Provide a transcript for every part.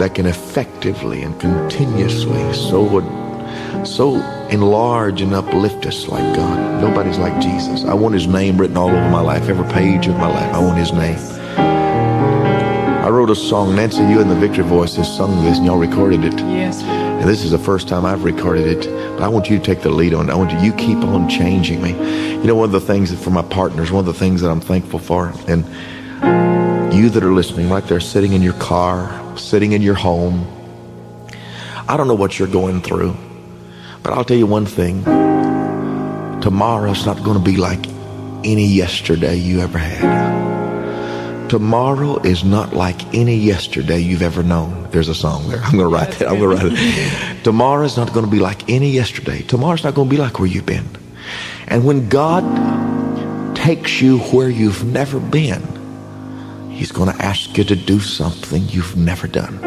that can effectively and continuously so enlarge and uplift us like God. Nobody's like Jesus. I want his name written all over my life, every page of my life. I want his name. I wrote a song. Nancy, you and the Victory Voices sung this, and y'all recorded it. Yes. And this is the first time I've recorded it, but I want you to take the lead on it. I want you keep on changing me. You know, one of the things that for my partners, one of the things that I'm thankful for, and you that are listening right there, sitting in your car, sitting in your home, I don't know what you're going through, but I'll tell you one thing. Tomorrow's not going to be like any yesterday you ever had. Tomorrow is not like any yesterday you've ever known. There's a song there. I'm going to write that. I'm going to write it. Tomorrow's not going to be like any yesterday. Tomorrow's not going to be like where you've been. And when God takes you where you've never been, he's going to ask you to do something you've never done.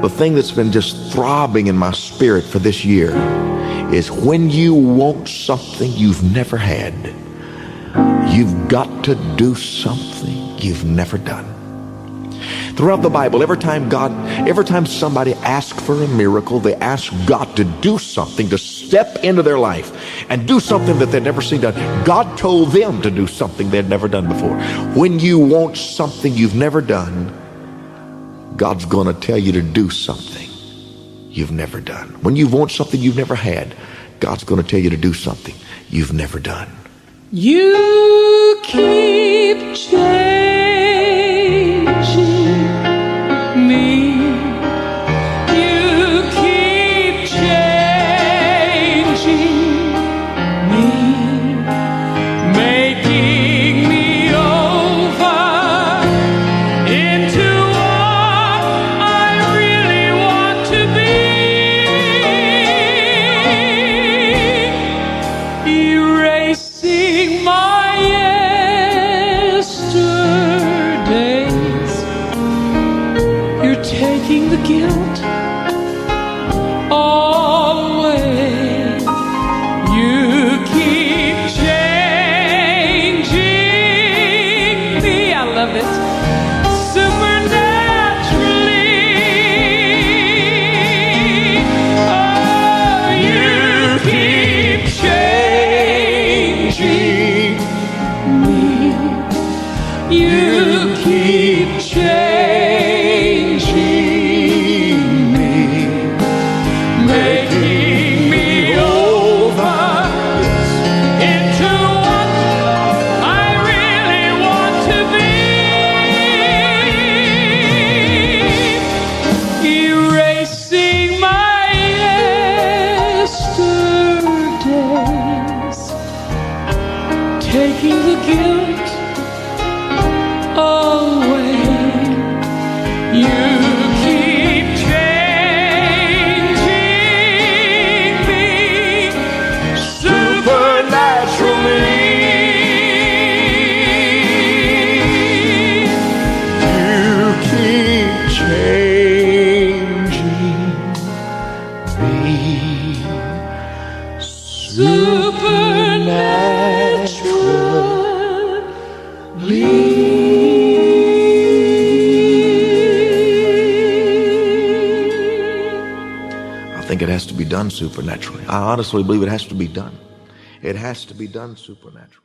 The thing that's been just throbbing in my spirit for this year is when you want something you've never had, you've got to do something you've never done. Throughout the Bible, every time somebody asks for a miracle, they ask God to do something, to step into their life and do something that they'd never seen done. God told them to do something they'd never done before. When you want something you've never done, God's going to tell you to do something you've never done. When you want something you've never had, God's going to tell you to do something you've never done. You keep changing me. You keep changing me, making me over into what I really want to be. Erasing my yesterdays, you're taking the guilt away. You keep changing me. I love it. Supernaturally. Oh, you keep changing me. You keep changing me, making me over into what I really want to be. Erasing my yesterdays, taking the guilt away. You keep changing me supernaturally. You keep changing me supernaturally. I think it has to be done supernaturally. I honestly believe it has to be done. It has to be done supernaturally.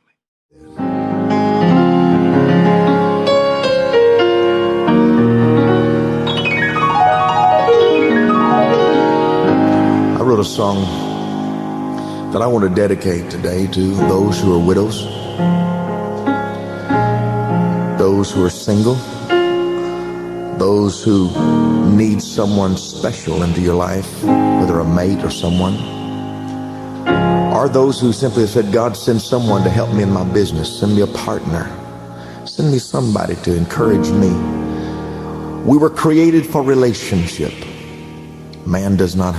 I wrote a song that I want to dedicate today to those who are widows, those who are single, those who need someone special into your life, whether a mate or someone, or those who simply have said, God, send someone to help me in my business, send me a partner, send me somebody to encourage me. We were created for relationship. Man's just not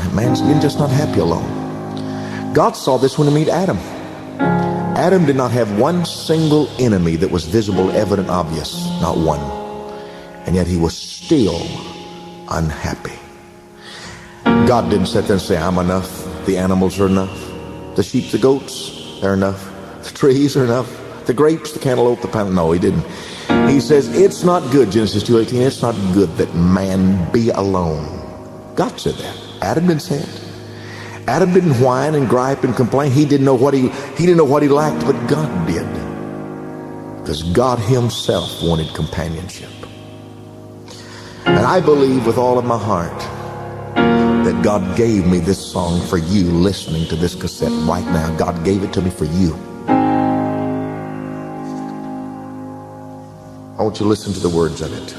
happy alone. God saw this when he made Adam. Adam did not have one single enemy that was visible, evident, obvious, not one. And yet he was still unhappy. God didn't sit there and say, I'm enough. The animals are enough. The sheep, the goats, they're enough. The trees are enough. The grapes, the cantaloupe, the pineapple. No, he didn't. He says, it's not good, Genesis 2:18, it's not good that man be alone. God said that. Adam didn't say it. Adam didn't whine and gripe and complain. He didn't know what he lacked, but God did. Because God himself wanted companionship. And I believe with all of my heart that God gave me this song for you listening to this cassette right now. God gave it to me for you. I want you to listen to the words of it.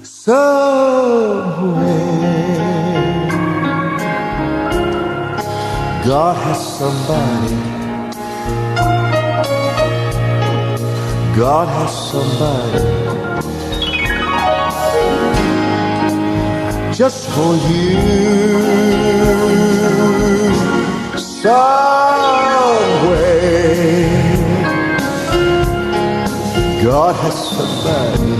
Somewhere God has somebody. God has somebody just for you. Somewhere God has somebody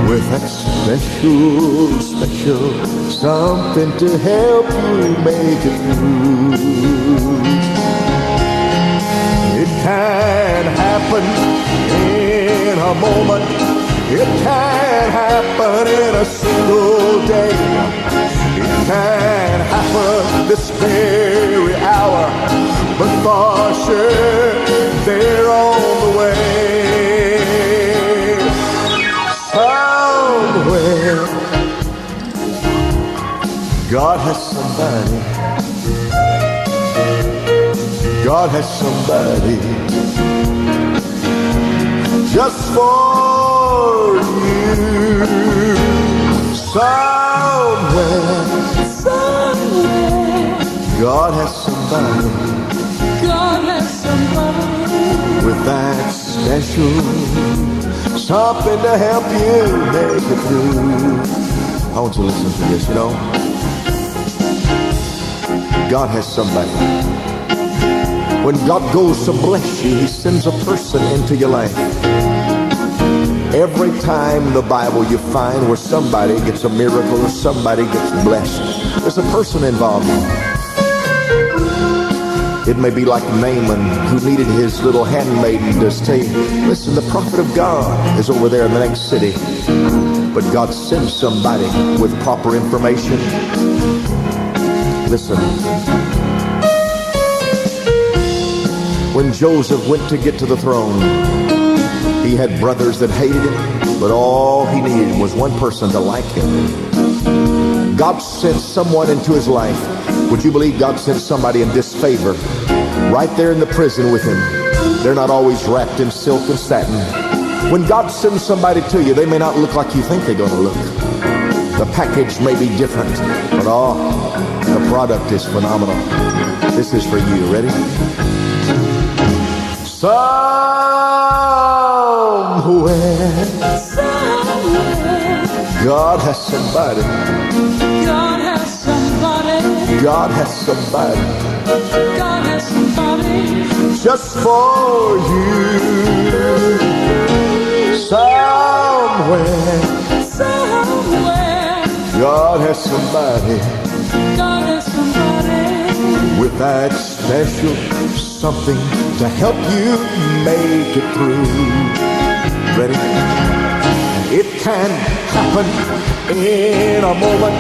with that special something to help you make it through. It can happen in a moment. It can happen in a single day. It can happen this very hour, but for sure they're on the way. Somewhere God has somebody. God has somebody just for you. Somewhere God has somebody. God has somebody With that special something to help you make it through. I want you to listen to this, you know. God has somebody. When God goes to bless you, he sends a person into your life. Every time in the Bible you find where somebody gets a miracle or somebody gets blessed, there's a person involved. It may be like Naaman, who needed his little handmaiden to say, listen, the prophet of God is over there in the next city. But God sends somebody with proper information. Listen. When Joseph went to get to the throne, he had brothers that hated him, but all he needed was one person to like him. God sent someone into his life. Would you believe God sent somebody in disfavor right there in the prison with him? They're not always wrapped in silk and satin. When God sends somebody to you, they may not look like you think they're going to look. The package may be different, but the product is phenomenal. This is for you. Ready? Somewhere God has somebody. God has somebody. God has somebody God has somebody just for you. Somewhere God has somebody God has somebody with that special something to help you make it through. Ready? It can happen in a moment.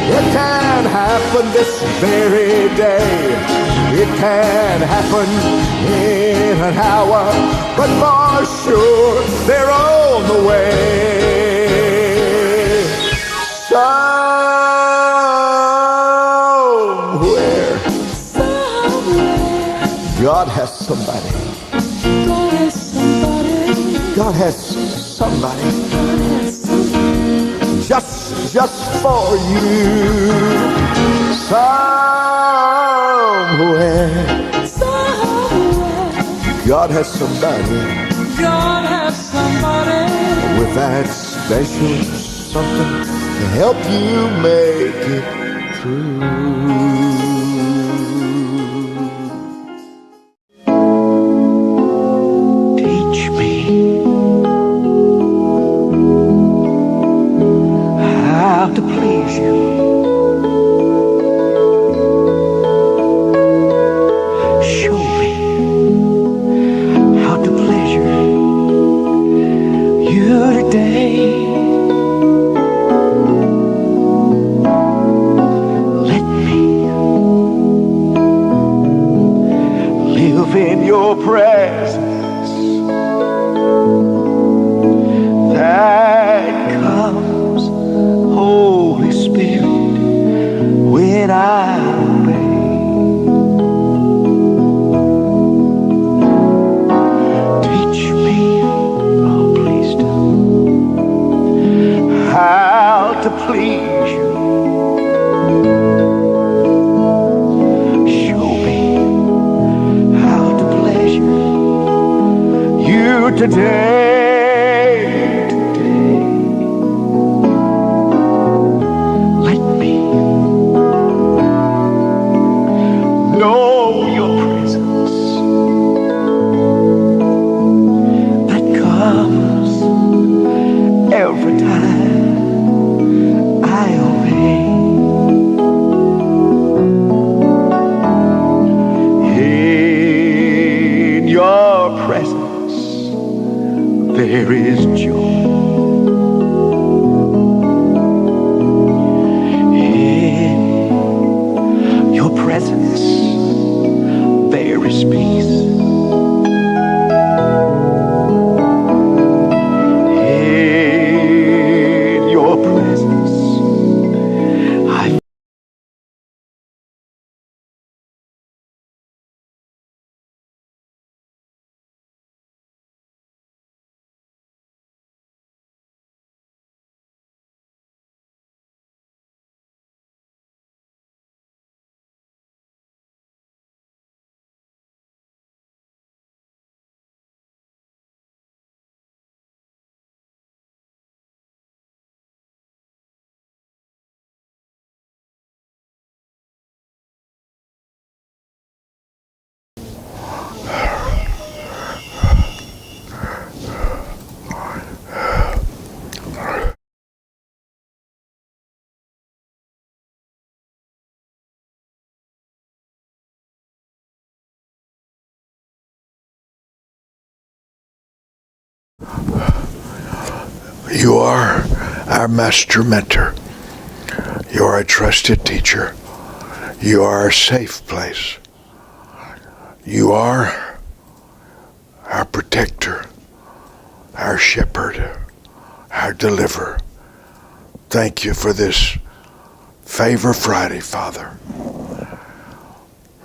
It can happen this very day. It can happen in an hour, but for sure they're on the way. Somewhere God has somebody. God has somebody God has somebody just for you. Somewhere God has somebody God has somebody with that special something to help you make it through. Teach me how to please you. Show me please you. Show me how to pleasure you today. Let me know your presence that comes every time I obey. In your presence there is joy. In your presence there is peace. In your presence I You are our master mentor. You are a trusted teacher. You are our safe place. You are our protector, our shepherd, our deliverer. Thank you for this Favor Friday, Father.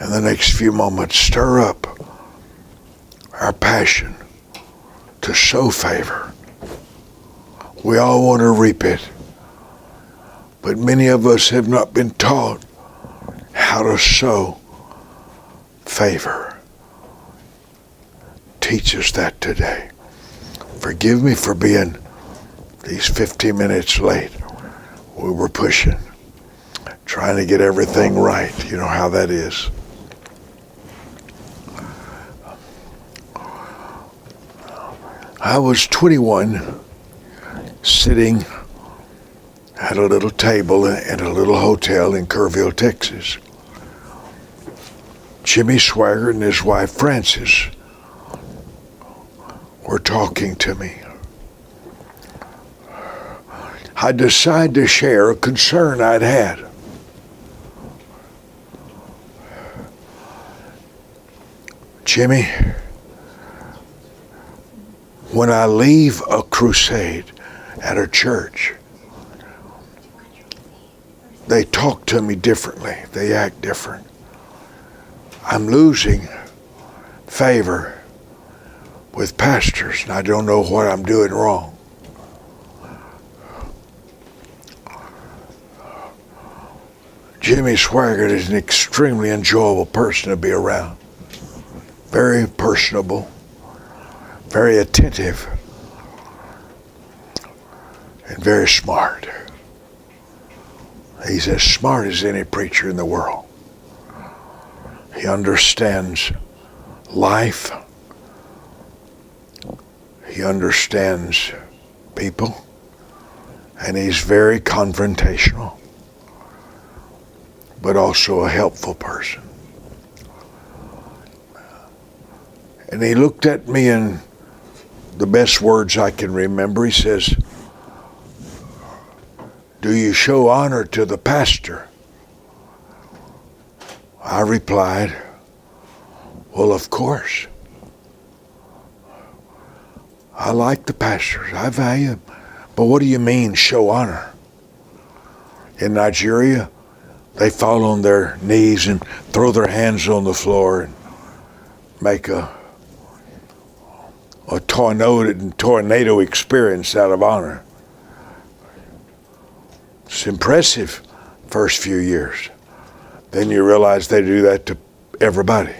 In the next few moments, stir up our passion to sow favor. We all want to reap it, but many of us have not been taught how to sow favor. Teach us that today. Forgive me for being these 15 minutes late. We were pushing, trying to get everything right. You know how that is. I was 21, sitting at a little table at a little hotel in Kerrville, Texas. Jimmy Swaggart and his wife Frances were talking to me. I decided to share a concern I'd had. Jimmy, when I leave a crusade at a church, they talk to me differently. They act different. I'm losing favor with pastors, and I don't know what I'm doing wrong. Jimmy Swaggart is an extremely enjoyable person to be around. Very personable, very attentive, and very smart. He's as smart as any preacher in the world. He understands life. He understands people. And he's very confrontational, but also a helpful person. And he looked at me in the best words I can remember. He says, "Do you show honor to the pastor?" I replied, "Well, of course. I like the pastors. I value them. But what do you mean, show honor?" In Nigeria, they fall on their knees and throw their hands on the floor and make a tornado experience out of honor. It's impressive first few years. Then you realize they do that to everybody.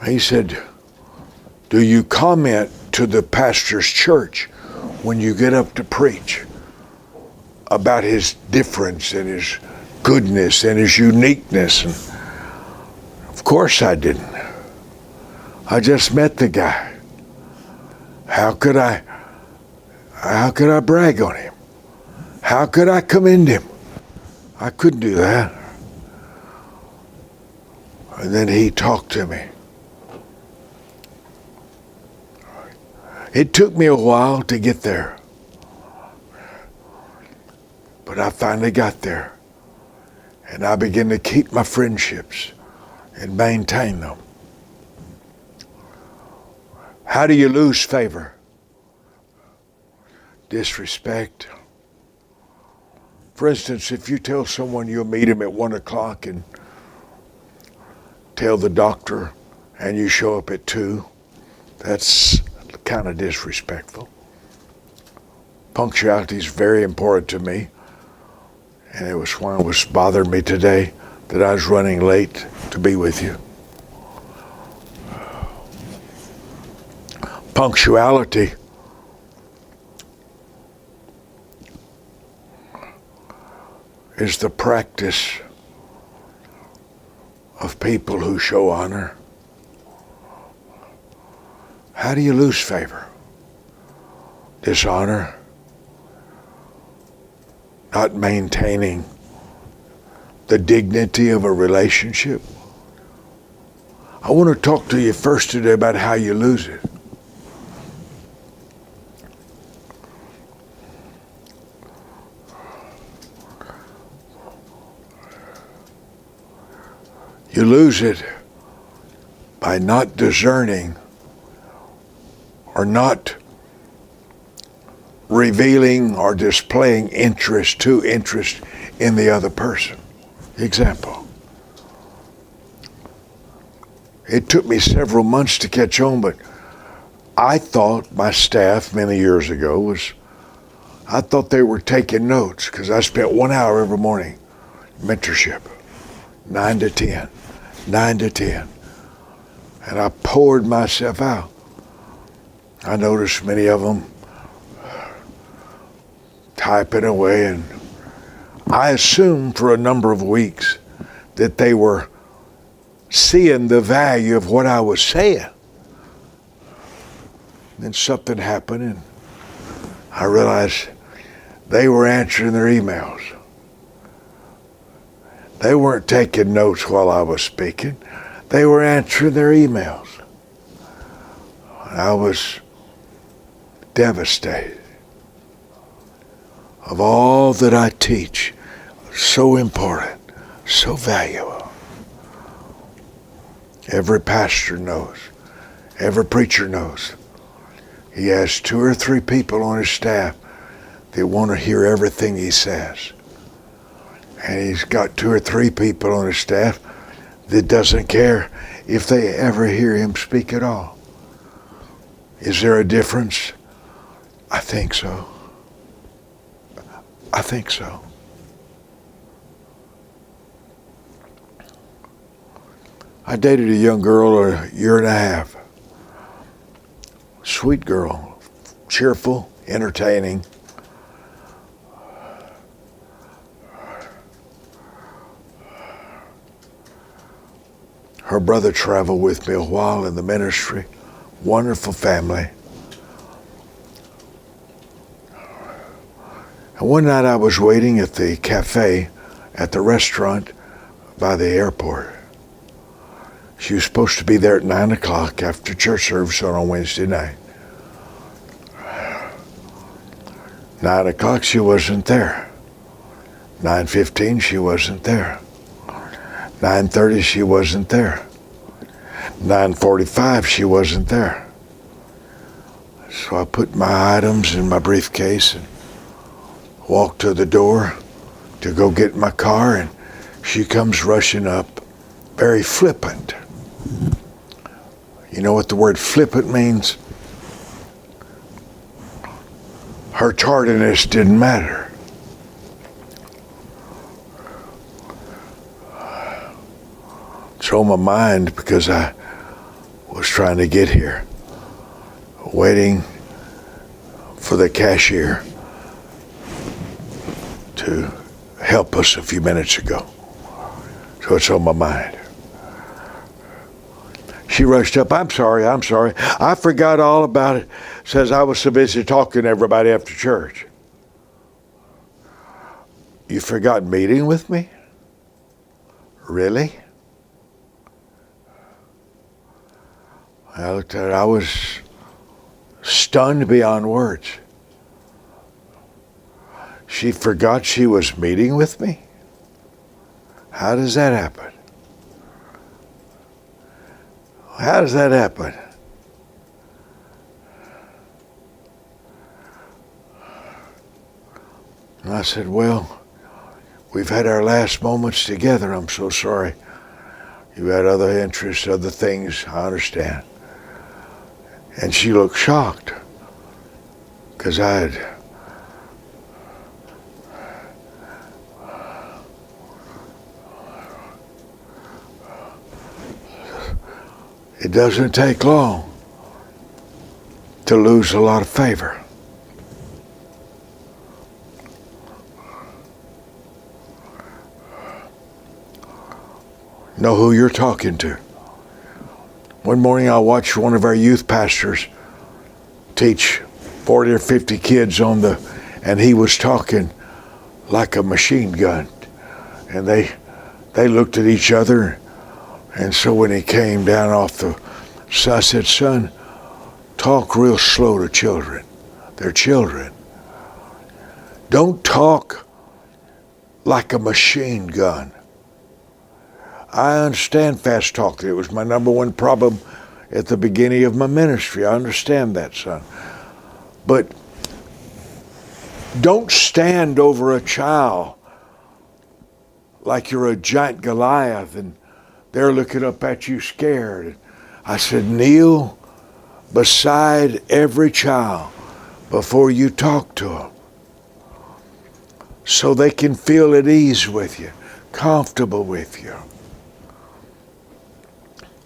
He said, do you comment to the pastor's church when you get up to preach about his difference and his goodness and his uniqueness? And of course I didn't. I just met the guy. How could I brag on him? How could I commend him? I couldn't do that. And then he talked to me. It took me a while to get there. But I finally got there. And I began to keep my friendships and maintain them. How do you lose favor? Disrespect. For instance, if you tell someone you'll meet him at 1 o'clock and tell the doctor and you show up at 2, that's kind of disrespectful. Punctuality is very important to me. And it was why it was bothering me today that I was running late to be with you. Punctuality is the practice of people who show honor. How do you lose favor? Dishonor. Not maintaining the dignity of a relationship. I want to talk to you first today about how you lose it. You lose it by not discerning or not revealing or displaying interest in the other person. Example. It took me several months to catch on, but I thought my staff many years ago I thought they were taking notes because I spent 1 hour every morning mentorship, 9 to 10. And I poured myself out. I noticed many of them typing away, and I assumed for a number of weeks that they were seeing the value of what I was saying. Then something happened, and I realized they were answering their emails. They weren't taking notes while I was speaking. They were answering their emails. I was devastated. Of all that I teach, so important, so valuable. Every pastor knows, every preacher knows. He has 2 or 3 people on his staff that want to hear everything he says. And he's got 2 or 3 people on his staff that doesn't care if they ever hear him speak at all. Is there a difference? I think so. I think so. I dated a young girl a year and a half. Sweet girl, cheerful, entertaining. Her brother traveled with me a while in the ministry. Wonderful family. And one night I was waiting at the cafe at the restaurant by the airport. She was supposed to be there at 9 o'clock after church service on a Wednesday night. 9 o'clock she wasn't there. 9:15 she wasn't there. 9:30 she wasn't there. 9:45 she wasn't there. So I put my items in my briefcase and walked to the door to go get my car, and she comes rushing up, very flippant. You know what the word flippant means? her tardiness didn't matter. It's on my mind because I was trying to get here, waiting for the cashier to help us a few minutes ago. So it's on my mind. She rushed up. I'm sorry. I forgot all about it. Says I was so busy talking to everybody after church. You forgot meeting with me? Really? I looked at her. I was stunned beyond words. She forgot she was meeting with me? How does that happen? How does that happen? And I said, well, we've had our last moments together. I'm so sorry. You had other interests, other things. I understand. And she looked shocked because I had it doesn't take long to lose a lot of favor. Know who you're talking to. One morning I watched one of our youth pastors teach 40 or 50 kids and he was talking like a machine gun. And they looked at each other. And so when he came down off so I said, son, talk real slow to children. They're children. Don't talk like a machine gun. I understand fast talk. It was my number one problem at the beginning of my ministry. I understand that, son. But don't stand over a child like you're a giant Goliath and they're looking up at you scared. I said, kneel beside every child before you talk to them so they can feel at ease with you, comfortable with you.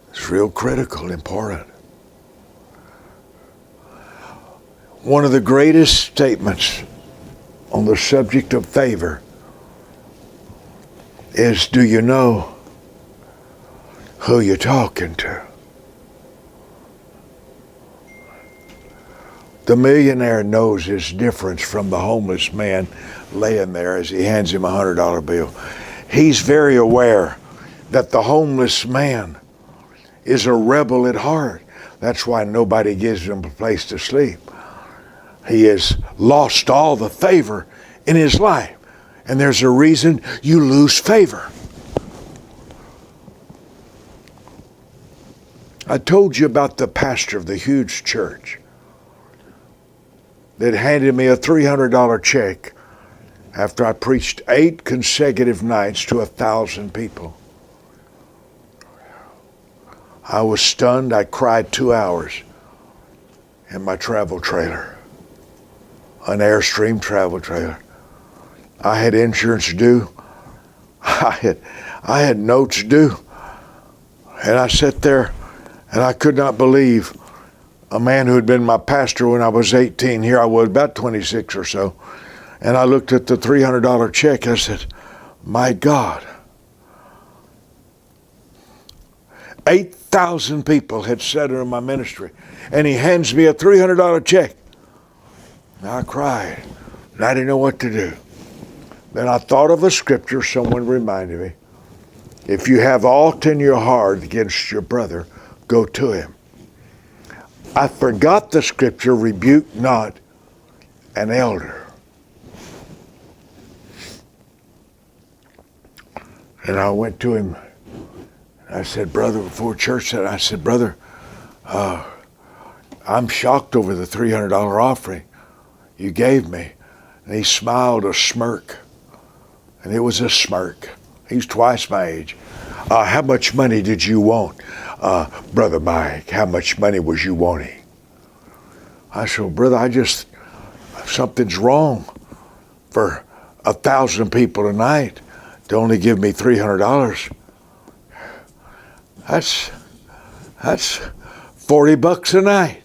It's real critical, important. One of the greatest statements on the subject of favor is, do you know who you're talking to? The millionaire knows his difference from the homeless man laying there as he hands him a $100 bill. He's very aware that the homeless man is a rebel at heart. That's why nobody gives him a place to sleep. He has lost all the favor in his life. And there's a reason you lose favor. I told you about the pastor of the huge church that handed me a $300 check after I preached 8 consecutive nights to 1,000 people. I was stunned. I cried 2 hours in my travel trailer, an Airstream travel trailer. I had insurance due. I had notes due. And I sat there and I could not believe a man who had been my pastor when I was 18, here I was about 26 or so, and I looked at the $300 check. I said, my God, 8,000 people had sat in my ministry, and he hands me a $300 check. And I cried, and I didn't know what to do. Then I thought of a scripture someone reminded me. If you have aught in your heart against your brother, go to him. I forgot the scripture, rebuke not an elder. And I went to him. I said, brother, before church, I said, brother, I'm shocked over the $300 offering you gave me. And he smiled a smirk. And it was a smirk. He's twice my age. How much money did you want? Brother Mike, how much money was you wanting? I said, brother, I just Something's wrong for 1,000 people tonight to only give me $300. That's $40 a night.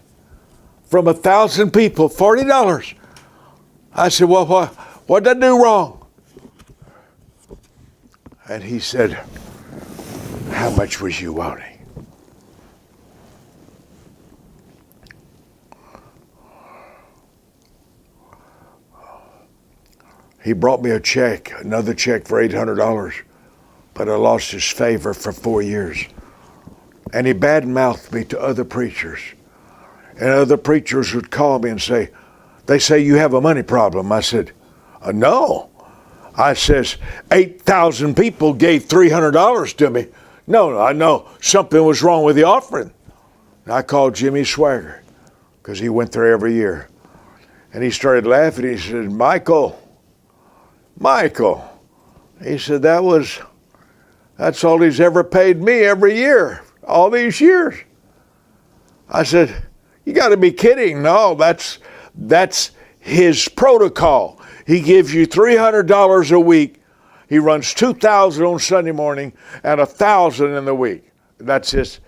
From 1,000 people, $40. I said, well, what did I do wrong? And he said, how much was you wanting? He brought me a check, another check for $800, but I lost his favor for 4 years. And he badmouthed me to other preachers. And other preachers would call me and say, they say you have a money problem. I said, no. I says, 8,000 people gave $300 to me. No, I know something was wrong with the offering. And I called Jimmy Swagger, because he went there every year. And he started laughing. He said, Michael. He said, that's all he's ever paid me every year, all these years. I said, you got to be kidding. No, that's his protocol. He gives you $300 a week. He runs 2,000 on Sunday morning and 1,000 in the week. That's his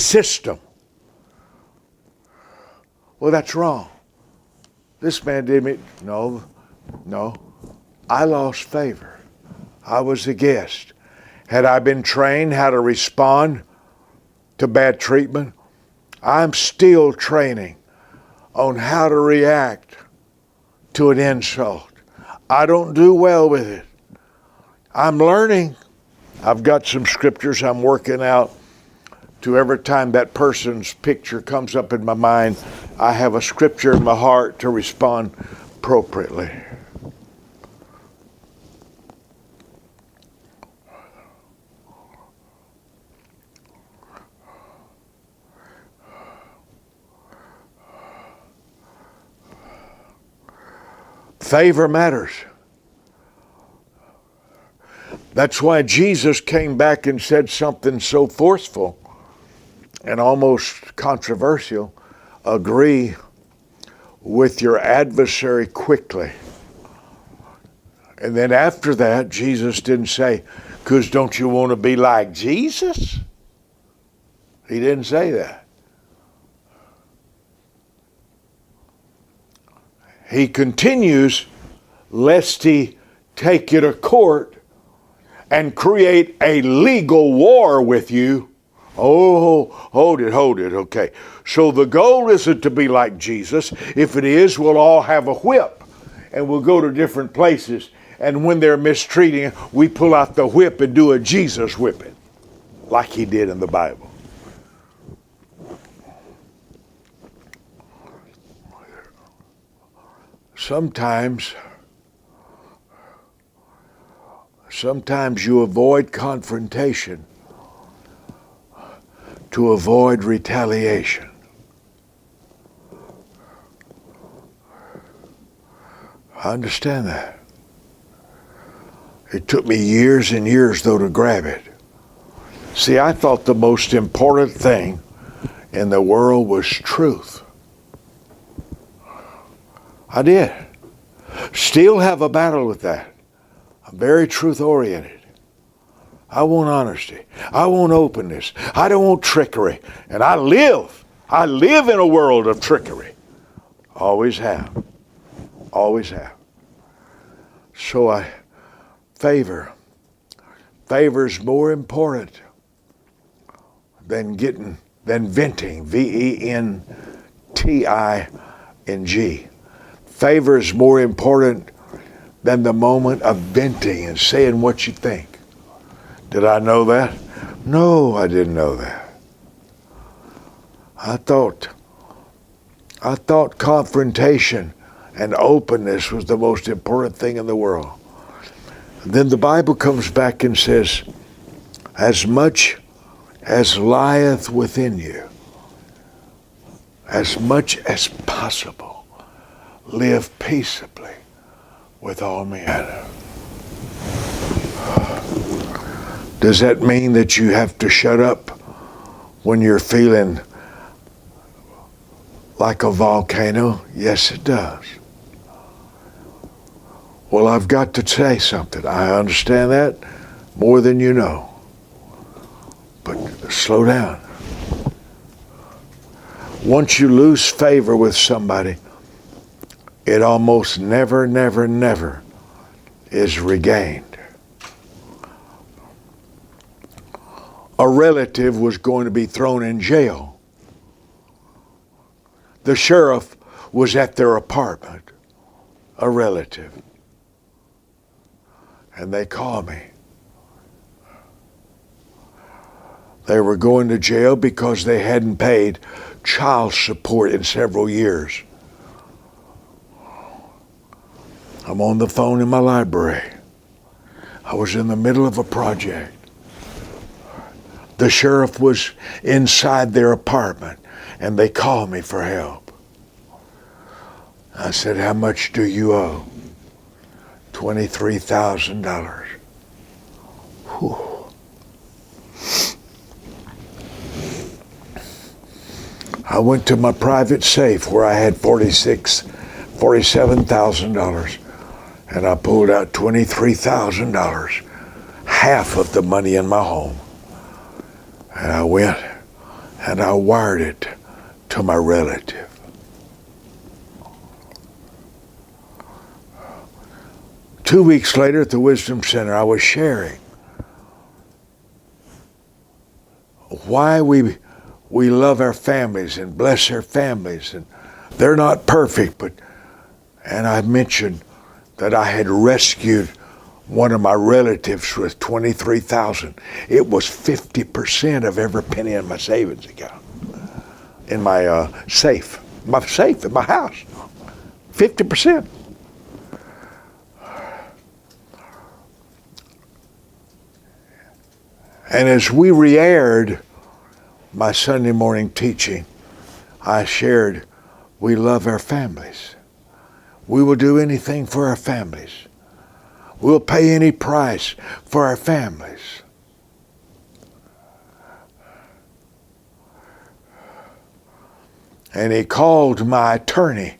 system. Well, that's wrong. This man did me. No. I lost favor. I was a guest. Had I been trained how to respond to bad treatment, I'm still training on how to react to an insult. I don't do well with it. I'm learning. I've got some scriptures I'm working out to every time that person's picture comes up in my mind, I have a scripture in my heart to respond appropriately. Favor matters. That's why Jesus came back and said something so forceful and almost controversial. Agree with your adversary quickly. And then after that, Jesus didn't say, because don't you want to be like Jesus? He didn't say that. He continues, lest he take you to court and create a legal war with you. Oh, hold it, okay. So the goal isn't to be like Jesus. If it is, we'll all have a whip and we'll go to different places. And when they're mistreating, we pull out the whip and do a Jesus whipping, like he did in the Bible. Sometimes you avoid confrontation to avoid retaliation. I understand that. It took me years and years, though, to grab it. See, I thought the most important thing in the world was truth. I did. Still have a battle with that. I'm very truth-oriented. I want honesty. I want openness. I don't want trickery. And I live in a world of trickery. Always have. Always have. So favor is more important than venting, V-E-N-T-I-N-G. Favor is more important than the moment of venting and saying what you think. Did I know that? No, I didn't know that. I thought confrontation and openness was the most important thing in the world. Then the Bible comes back and says, as much as lieth within you, as much as possible, live peaceably with all men. Does that mean that you have to shut up when you're feeling like a volcano? Yes, it does. Well, I've got to say something. I understand that more than you know. But slow down. Once you lose favor with somebody, it almost never, never, never is regained. A relative was going to be thrown in jail. The sheriff was at their apartment, a relative. And they called me. They were going to jail because they hadn't paid child support in several years. I'm on the phone in my library. I was in the middle of a project. The sheriff was inside their apartment, and they called me for help. I said, how much do you owe? $23,000. I went to my private safe where I had $47,000, and I pulled out $23,000, half of the money in my home. And I went and I wired it to my relative. Two weeks later at the Wisdom Center, I was sharing why we love our families and bless our families. And they're not perfect, and I mentioned that I had rescued one of my relatives with $23,000. It was 50% of every penny in my savings account, in my safe in my house. 50%. And as we re-aired my Sunday morning teaching, I shared, we love our families. We will do anything for our families. We'll pay any price for our families. And he called my attorney,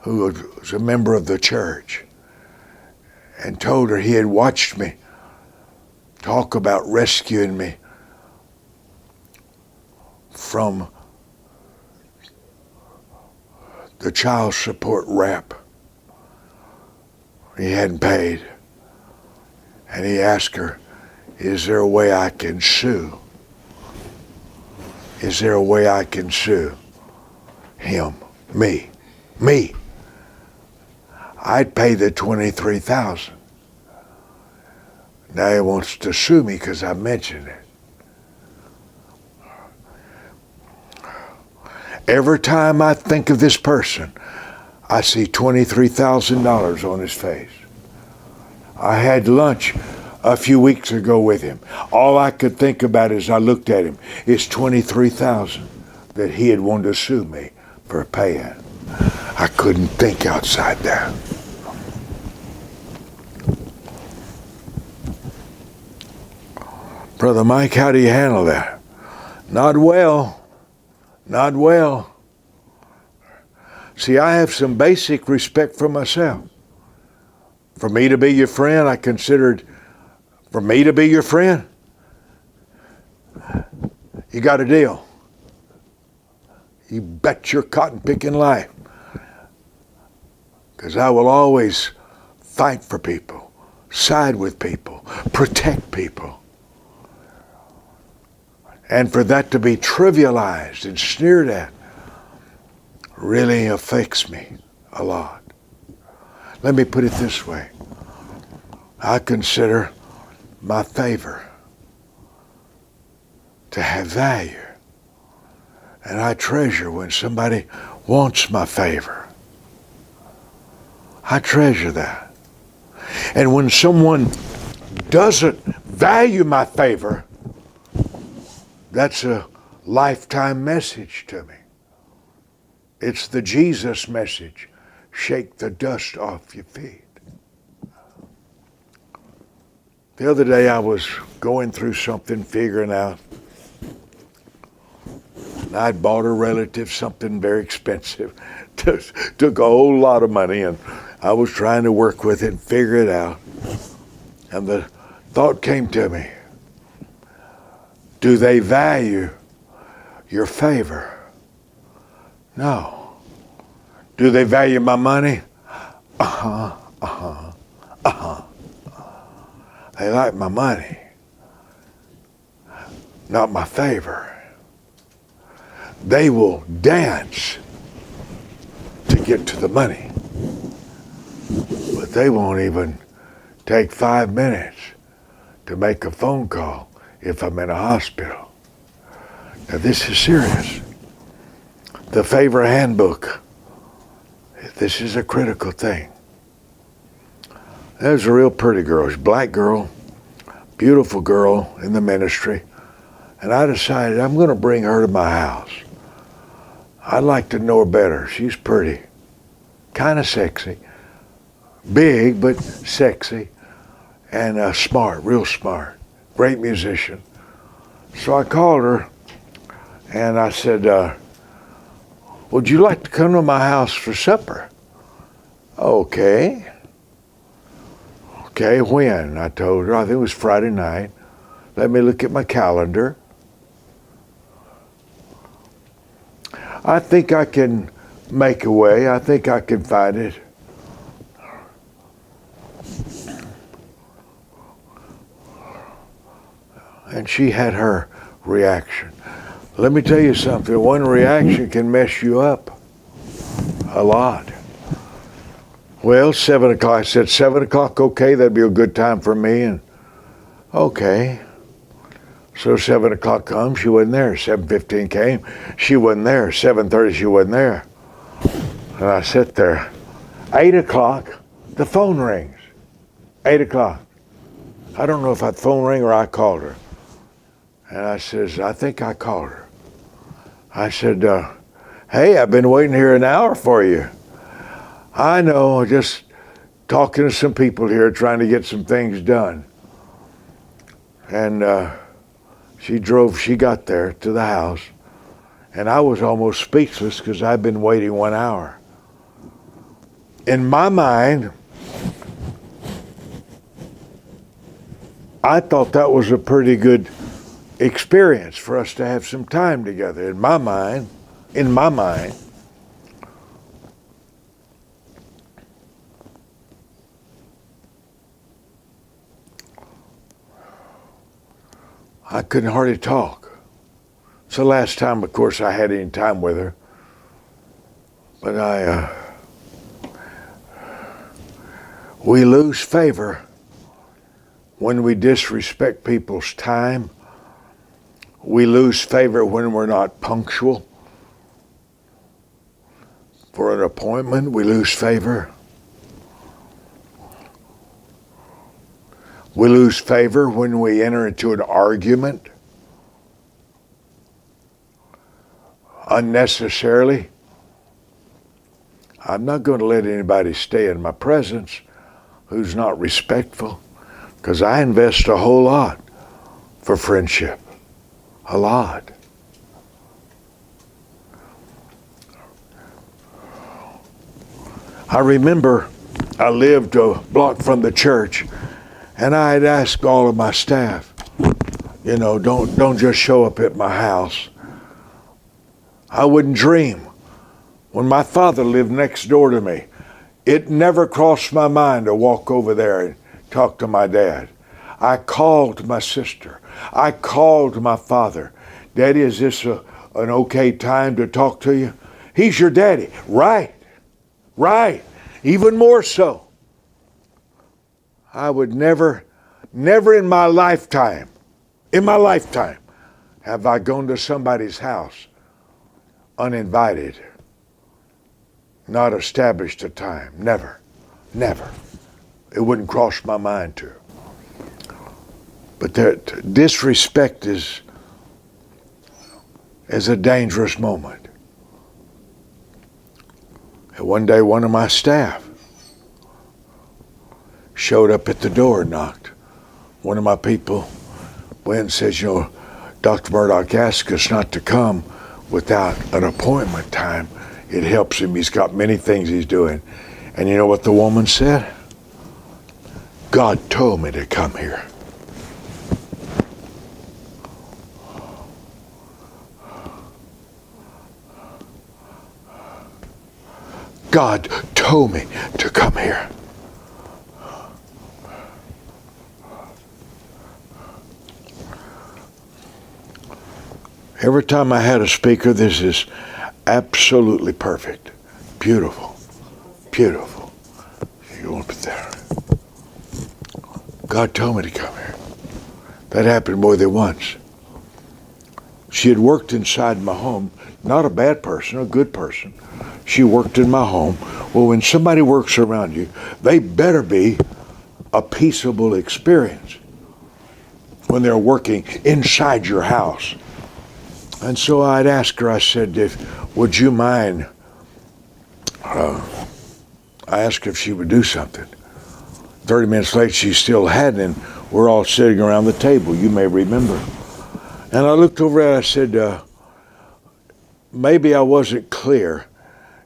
who was a member of the church, and told her he had watched me talk about rescuing me from the child support rap. He hadn't paid. And he asked her, is there a way I can sue? Is there a way I can sue him? Me. I'd pay the $23,000. Now he wants to sue me because I mentioned it. Every time I think of this person, I see $23,000 on his face. I had lunch a few weeks ago with him. All I could think about as I looked at him is $23,000 that he had wanted to sue me for paying. I couldn't think outside that. Brother Mike, how do you handle that? Not well. Not well. See, I have some basic respect for myself. For me to be your friend, I considered, for me to be your friend, you got a deal. You bet your cotton picking life. Because I will always fight for people, side with people, protect people. And for that to be trivialized and sneered at really affects me a lot. Let me put it this way. I consider my favor to have value. And I treasure when somebody wants my favor. I treasure that. And when someone doesn't value my favor, that's a lifetime message to me. It's the Jesus message. Shake the dust off your feet. The other day I was going through something, figuring out I'd bought a relative something very expensive. Took a whole lot of money, and I was trying to work with it and figure it out. And the thought came to me, do they value your favor? No. Do they value my money? They like my money, not my favor. They will dance to get to the money, but they won't even take 5 minutes to make a phone call if I'm in a hospital. Now this is serious. The favor handbook, this is a critical thing. There's a real pretty girl, she's a black girl, beautiful girl in the ministry, and I decided I'm going to bring her to my house. I'd like to know her better. She's pretty, kind of sexy, big but sexy, and smart, real smart, great musician. So I called her and I said, would you like to come to my house for supper? Okay. Okay, when? I told her, I think it was Friday night. Let me look at my calendar. I think I can make a way. I think I can find it. And she had her reaction. Let me tell you something. One reaction can mess you up a lot. Well, 7 o'clock. I said, 7 o'clock, okay, that'd be a good time for me. And okay. So 7 o'clock comes, she wasn't there. 7:15 came, she wasn't there. 7:30, she wasn't there. And I sit there. 8 o'clock, the phone rings. 8 o'clock. I don't know if the phone rang or I called her. And I says, I think I called her. I said, hey, I've been waiting here an hour for you. I know, just talking to some people here, trying to get some things done. And she got there to the house, and I was almost speechless because I'd been waiting 1 hour. In my mind, I thought that was a pretty good experience for us to have some time together. In my mind, I couldn't hardly talk. It's the last time, of course, I had any time with her. But we lose favor when we disrespect people's time. We lose favor when we're not punctual for an appointment. We lose favor. We lose favor when we enter into an argument unnecessarily. I'm not going to let anybody stay in my presence who's not respectful, because I invest a whole lot for friendship. A lot. I remember I lived a block from the church, and I had asked all of my staff, don't just show up at my house. I wouldn't dream. When my father lived next door to me, it never crossed my mind to walk over there and talk to my dad. I called my sister. I called my father. Daddy, is this an okay time to talk to you? He's your daddy. Right. Even more so. I would never in my lifetime, have I gone to somebody's house uninvited, not established a time. Never. It wouldn't cross my mind to. But that disrespect is a dangerous moment. And one day, one of my staff showed up at the door and knocked. One of my people went and says, Dr. Murdoch asked us not to come without an appointment time, it helps him. He's got many things he's doing. And you know what the woman said? God told me to come here. God told me to come here. Every time I had a speaker, this is absolutely perfect. Beautiful. Beautiful. You won't be there. God told me to come here. That happened more than once. She had worked inside my home. Not a bad person, a good person. She worked in my home. Well, when somebody works around you, they better be a peaceable experience when they're working inside your house. And so I'd ask her, I said, would you mind? I asked her if she would do something. 30 minutes later, she still hadn't, and we're all sitting around the table. You may remember. And I looked over at her, I said, maybe I wasn't clear.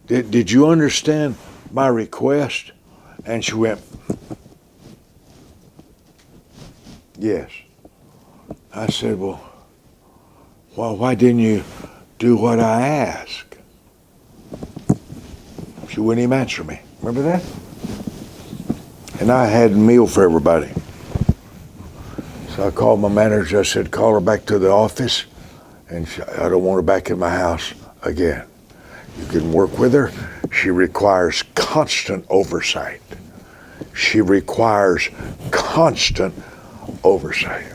Did you understand my request? And she went, yes. I said, well, why didn't you do what I asked? She wouldn't even answer me. Remember that? And I had a meal for everybody. So I called my manager. I said, call her back to the office, and I don't want her back in my house again. You can work with her. She requires constant oversight. She requires constant oversight.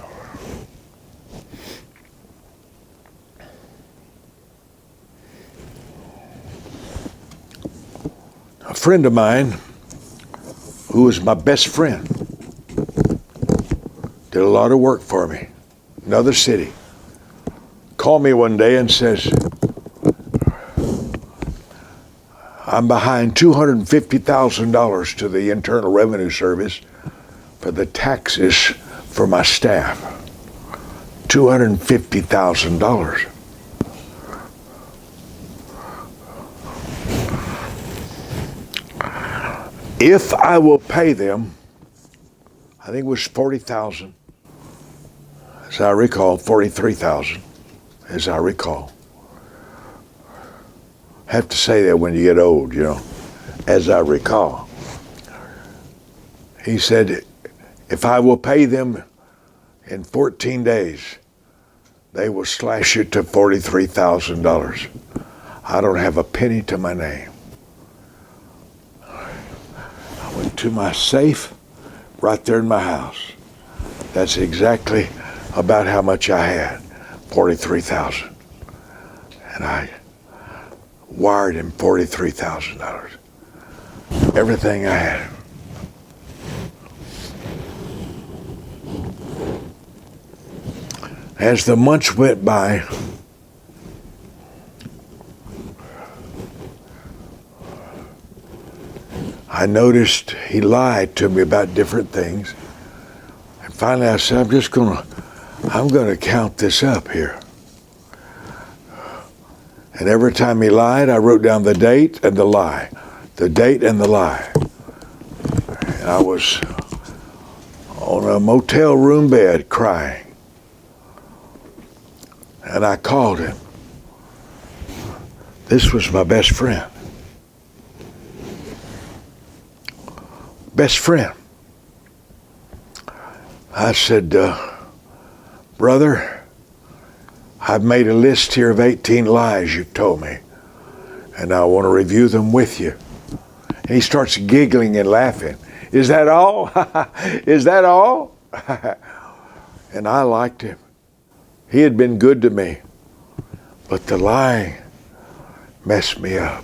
A friend of mine, who was my best friend, did a lot of work for me, another city, called me one day and says, I'm behind $250,000 to the Internal Revenue Service for the taxes for my staff. $250,000. If I will pay them, I think it was 40,000, as I recall, 43,000, as I recall. Have to say that when you get old, you know, as I recall. He said, if I will pay them in 14 days, they will slash it to $43,000. I don't have a penny to my name. I went to my safe right there in my house. That's exactly about how much I had, $43,000. And I wired him $43,000. Everything I had. As the months went by, I noticed he lied to me about different things. And finally I said, I'm gonna count this up here. And every time he lied, I wrote down the date and the lie. The date and the lie. And I was on a motel room bed crying. And I called him. This was my best friend. Best friend. I said, brother, I've made a list here of 18 lies you've told me, and I want to review them with you. And he starts giggling and laughing. Is that all? Is that all? And I liked him. He had been good to me, but the lying messed me up.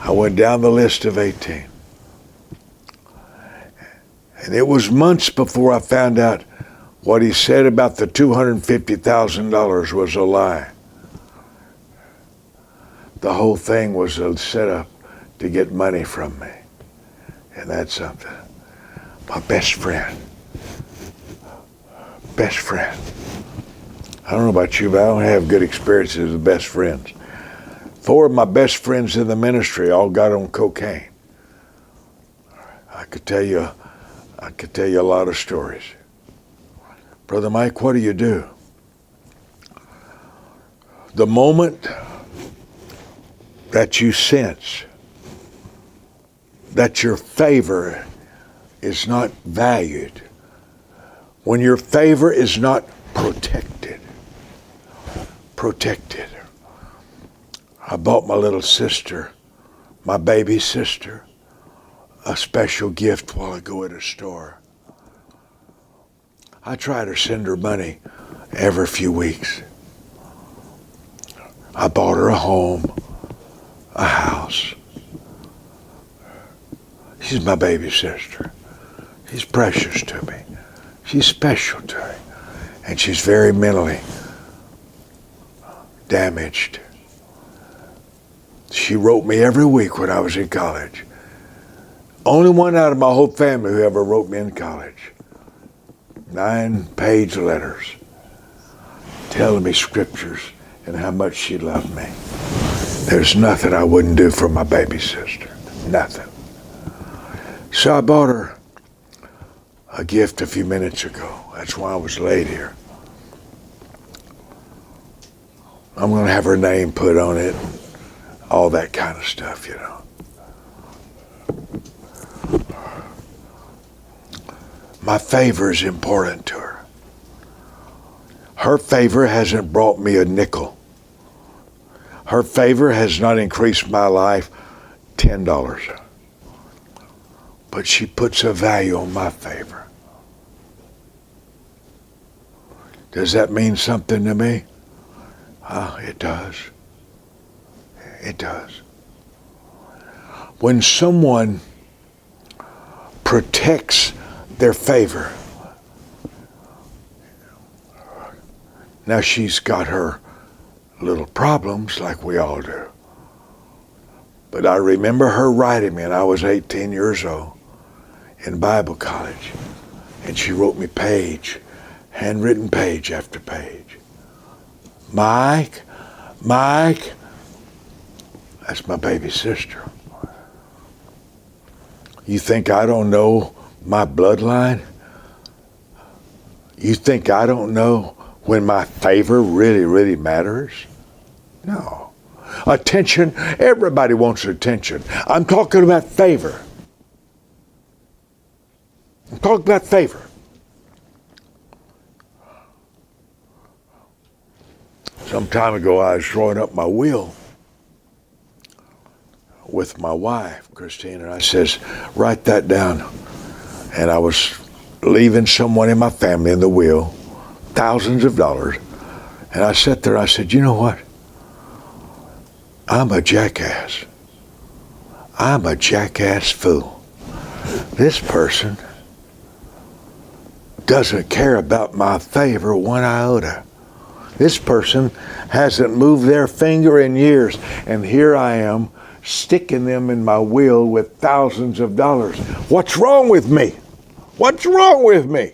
I went down the list of 18. And it was months before I found out what he said about the $250,000 was a lie. The whole thing was a setup to get money from me. And that's something. My best friend. Best friend. I don't know about you, but I don't have good experiences with best friends. 4 of my best friends in the ministry all got on cocaine. I could tell you a lot of stories. Brother Mike, what do you do? The moment that you sense that your favor is not valued, when your favor is not protected. I bought my little sister, my baby sister, a special gift while I go at a store. I try to send her money every few weeks. I bought her a home, a house. She's my baby sister. She's precious to me. She's special to me. And she's very mentally damaged. She wrote me every week when I was in college. Only one out of my whole family who ever wrote me in college. 9-page letters telling me scriptures and how much she loved me. There's nothing I wouldn't do for my baby sister. Nothing. So I bought her a gift a few minutes ago. That's why I was late here. I'm going to have her name put on it, all that kind of stuff, you know. My favor is important to her. Her favor hasn't brought me a nickel. Her favor has not increased my life $10. But she puts a value on my favor. Does that mean something to me? It does. It does. When someone protects their favor, now she's got her little problems like we all do. But I remember her writing me, and I was 18 years old in Bible college, and she wrote me handwritten page after page. Mike, that's my baby sister. You think I don't know my bloodline? You think I don't know when my favor really, really matters? No. Attention, everybody wants attention. I'm talking about favor. I'm talking about favor. Some time ago, I was drawing up my will with my wife, Christine, and I says, write that down. And I was leaving someone in my family in the will, thousands of dollars. And I sat there and I said, you know what? I'm a jackass. I'm a jackass fool. This person doesn't care about my favor one iota. This person hasn't moved their finger in years, and here I am sticking them in my will with thousands of dollars. What's wrong with me? What's wrong with me?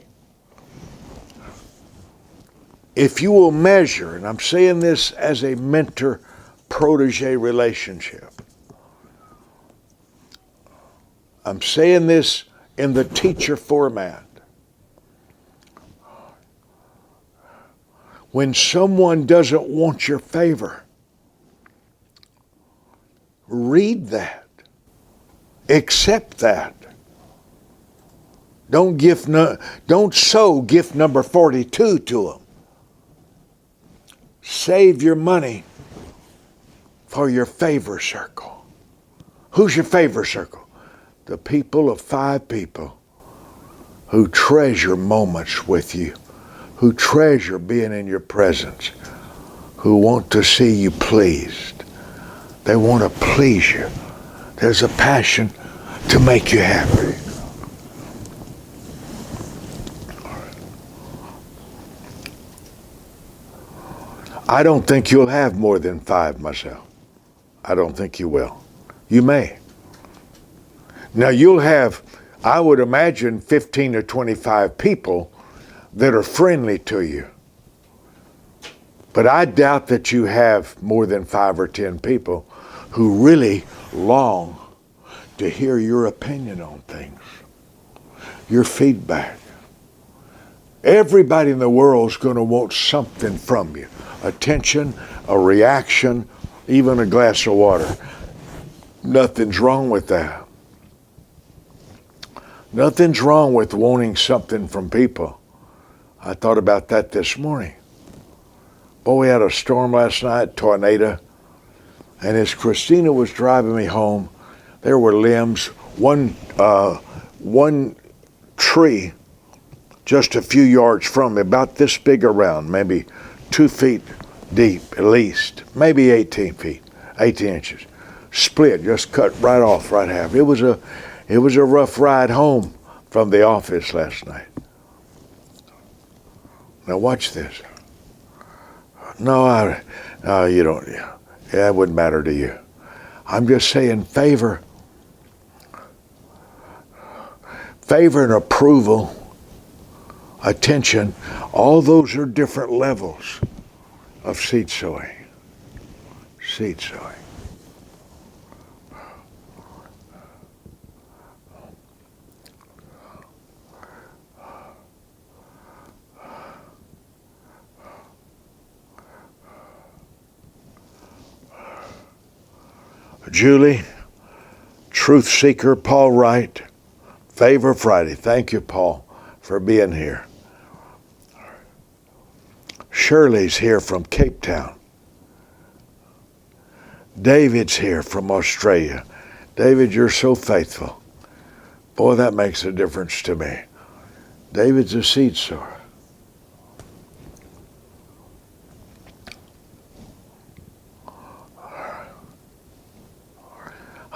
If you will measure, and I'm saying this as a mentor-protege relationship, I'm saying this in the teacher format. When someone doesn't want your favor, read that. Accept that. Don't sow gift number 42 to them. Save your money for your favor circle. Who's your favor circle? The people of 5 people who treasure moments with you, who treasure being in your presence, who want to see you pleased. They want to please you. There's a passion to make you happy. I don't think you'll have more than 5 myself. I don't think you will. You may. Now you'll have, I would imagine, 15 or 25 people that are friendly to you. But I doubt that you have more than 5 or 10 people who really long to hear your opinion on things, your feedback. Everybody in the world is going to want something from you. Attention, a reaction, even a glass of water. Nothing's wrong with that. Nothing's wrong with wanting something from people. I thought about that this morning. Boy, we had a storm last night, tornado. And as Christina was driving me home, there were limbs, one tree just a few yards from me, about this big around, maybe 2 feet deep at least, maybe 18 inches. Split, just cut right off, right half. It was a rough ride home from the office last night. Now watch this. No, you don't. Yeah, it wouldn't matter to you. I'm just saying favor and approval, attention, all those are different levels of seed sowing. Seed sowing. Julie, Truth Seeker, Paul Wright, Favor Friday. Thank you, Paul, for being here. Shirley's here from Cape Town. David's here from Australia. David, you're so faithful. Boy, that makes a difference to me. David's a seed sower.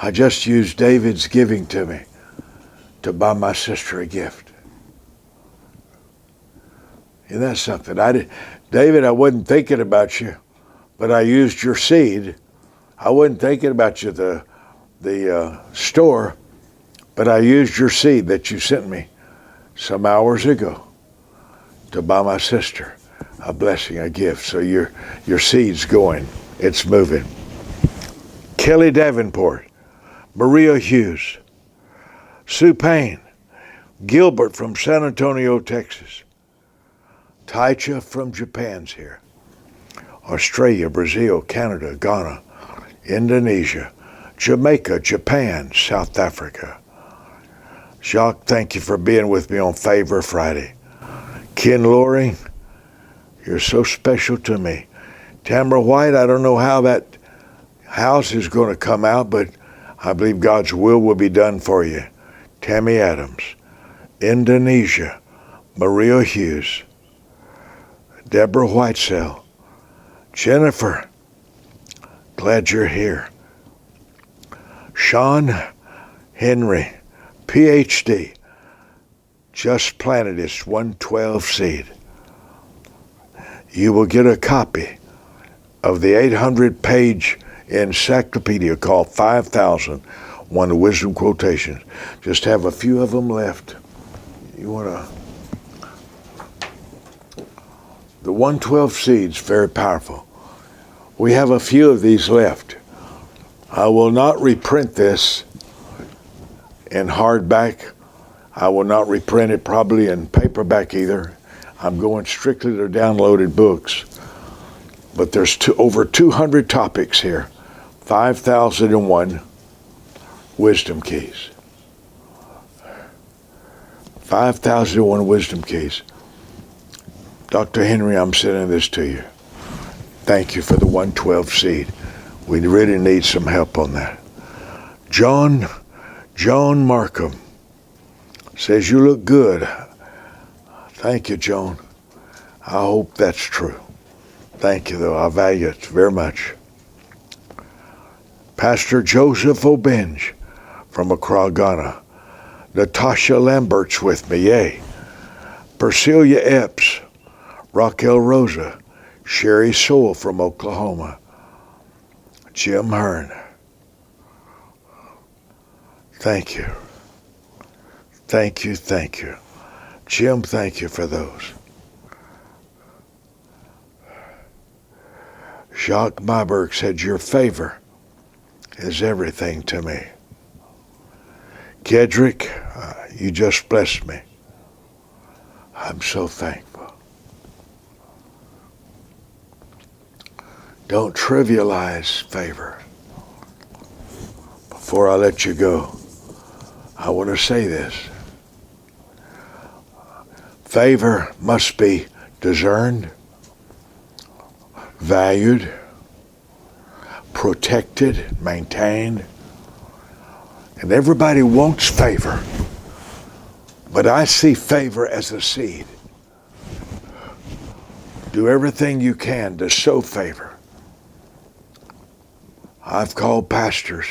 I just used David's giving to me to buy my sister a gift. Isn't that something? David, I wasn't thinking about you, but I used your seed. I wasn't thinking about you, the store, but I used your seed that you sent me some hours ago to buy my sister a blessing, a gift. So your seed's going. It's moving. Kelly Davenport, Maria Hughes, Sue Payne, Gilbert from San Antonio, Texas, Taicha from Japan's here, Australia, Brazil, Canada, Ghana, Indonesia, Jamaica, Japan, South Africa. Jacques, thank you for being with me on Favor Friday. Ken Loring, you're so special to me. Tamara White, I don't know how that house is going to come out, but I believe God's will be done for you. Tammy Adams, Indonesia, Maria Hughes, Deborah Whitesell, Jennifer, glad you're here. Sean Henry, PhD, just planted his 112 seed. You will get a copy of the 800-page encyclopedia called 5,001 Wisdom Quotations. Just have a few of them left. You want to... The 112 seeds, very powerful. We have a few of these left. I will not reprint this in hardback. I will not reprint it probably in paperback either. I'm going strictly to downloaded books. But there's over 200 topics here. 5,001 wisdom keys. 5,001 wisdom keys. Dr. Henry, I'm sending this to you. Thank you for the 112 seed. We really need some help on that. John Markham says, you look good. Thank you, Joan. I hope that's true. Thank you, though. I value it very much. Pastor Joseph O'Benge from Accra, Ghana. Natasha Lambert's with me, yay. Percilia Epps, Raquel Rosa, Sherry Sowell from Oklahoma, Jim Hearn. Thank you. Thank you, thank you. Jim, thank you for those. Jacques Marburg said, your favor is everything to me. Kedrick, you just blessed me. I'm so thankful. Don't trivialize favor. Before I let you go, I want to say this. Favor must be discerned, valued, protected, maintained. And everybody wants favor. But I see favor as a seed. Do everything you can to sow favor. I've called pastors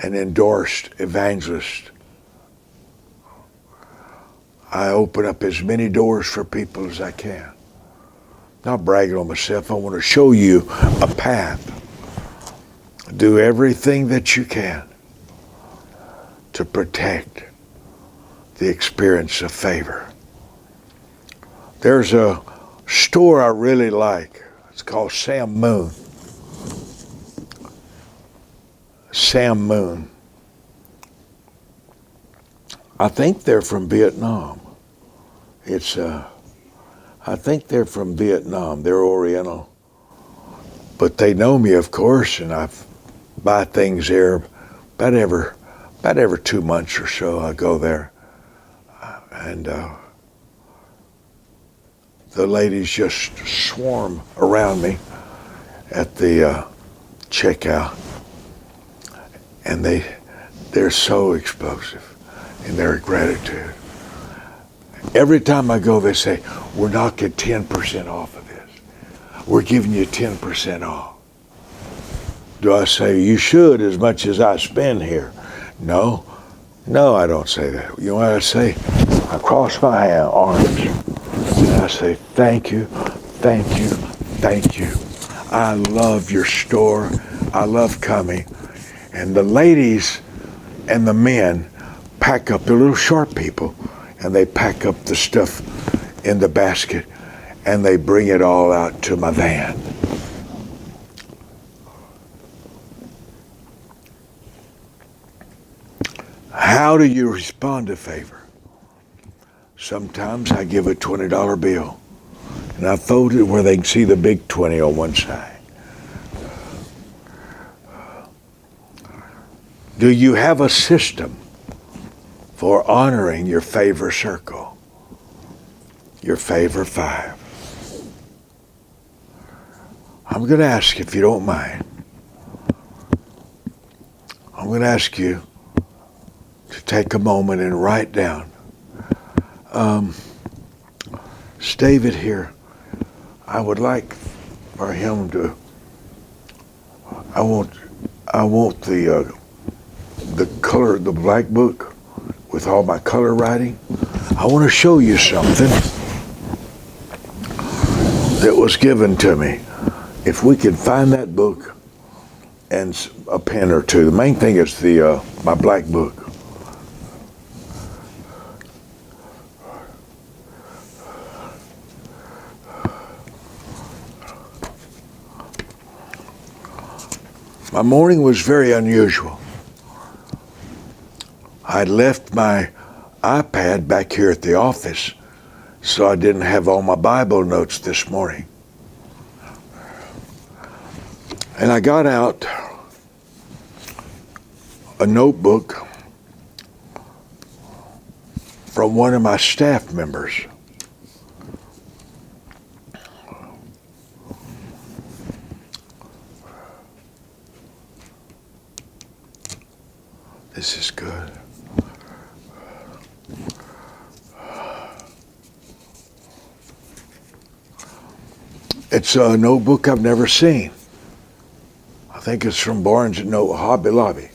and endorsed evangelists. I open up as many doors for people as I can. Not bragging on myself. I want to show you a path. Do everything that you can to protect the experience of favor. There's a store I really like. It's called Sam Moon. Sam Moon. I think they're from Vietnam. I think they're from Vietnam. They're Oriental. But they know me, of course, and I buy things there about every 2 months or so. I go there. And the ladies just swarm around me at the checkout. And they're so explosive in their gratitude. Every time I go, they say, we're knocking 10% off of this. We're giving you 10% off. Do I say, you should as much as I spend here? No, I don't say that. You know what I say? I cross my arms and I say, thank you, thank you, thank you. I love your store. I love coming. And the ladies and the men pack up, they're little short people, and they pack up the stuff in the basket and they bring it all out to my van. How do you respond to favor? Sometimes I give a $20 bill and I fold it where they can see the big 20 on one side. Do you have a system for honoring your favor circle? Your favor 5. I'm going to ask, if you don't mind, I'm going to ask you to take a moment and write down. David here, I would like for him to, I want the color, the black book with all my color writing. I want to show you something that was given to me. If we could find that book and a pen or two. The main thing is my black book. My morning was very unusual. I'd left my iPad back here at the office, so I didn't have all my Bible notes this morning. And I got out a notebook from one of my staff members. This is good. It's a notebook I've never seen. I think it's from Barnes & Noble, Hobby Lobby.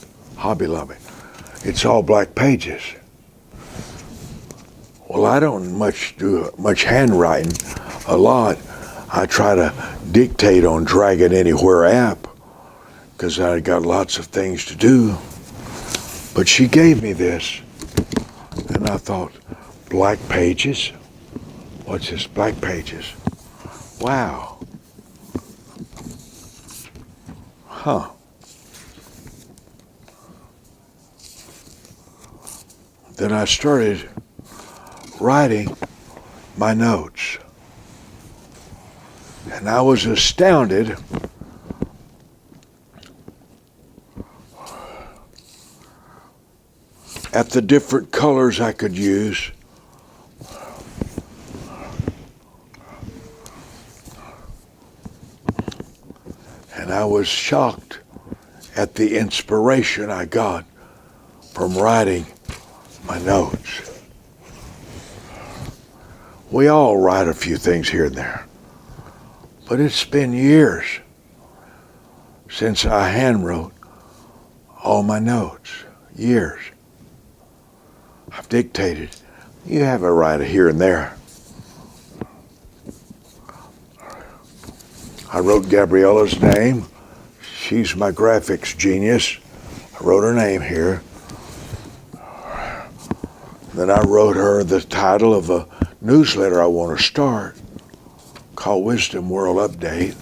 It's all black pages. Well, I don't do much handwriting, a lot. I try to dictate on Dragon Anywhere app because I got lots of things to do. But she gave me this, and I thought, black pages? What's this, black pages? Wow. Then I started writing my notes. And I was astounded at the different colors I could use. And I was shocked at the inspiration I got from writing my notes. We all write a few things here and there, but it's been years since I handwrote all my notes. Years. I've dictated. You have a writer here and there. I wrote Gabriella's name. She's my graphics genius. I wrote her name here. Then I wrote her the title of a newsletter I want to start called Wisdom World Update.